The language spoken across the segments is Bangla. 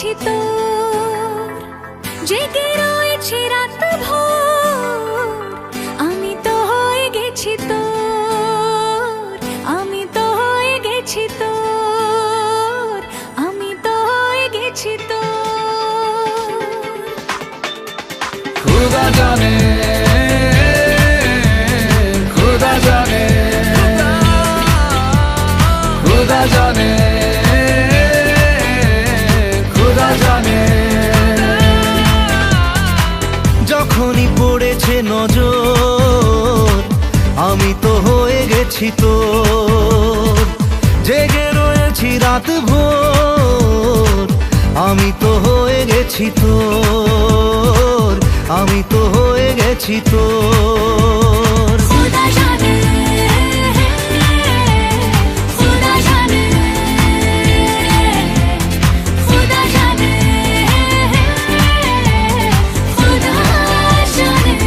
গেছি তোর, জেগে রয়েছি রাত ভোর। আমি তো হয়ে গেছি তোর, আমি তো হয়ে গেছি তোর, আমি তো হয়ে গেছি তোর। खुदा जाने, खुदा जाने, खुदा जाने, खुदा जाने। যখনই পড়েছে নজর আমি তো হয়ে গেছি তোর, জেগে রয়েছি রাত ভোর। আমি তো হয়ে গেছি তোর, আমি তো হয়ে গেছি তোর। खुदा जाने, खुदा जाने, खुदा जाने, खुदा जाने।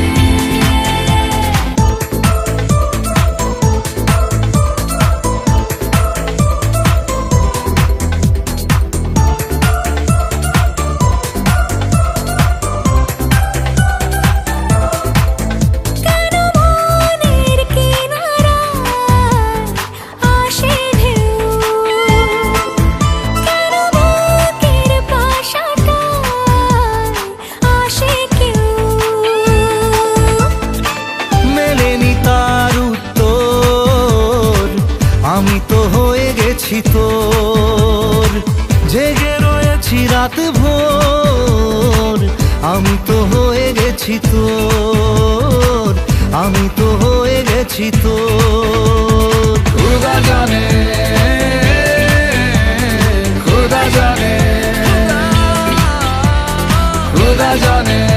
কেন মনের কিনারায় আসে ঢেউ, কেন বুকের পাশাটায় আসে কেউ। মেলেনি তার উত্তর, আমি তো হয়ে গেছি তোর, জেগে রয়েছি রাত ভোর। আমি তো হয়ে গেছি তোর, আমি তো হয়ে গেছি তোর। खुदा जाने, खुदा जाने, खुदा जाने।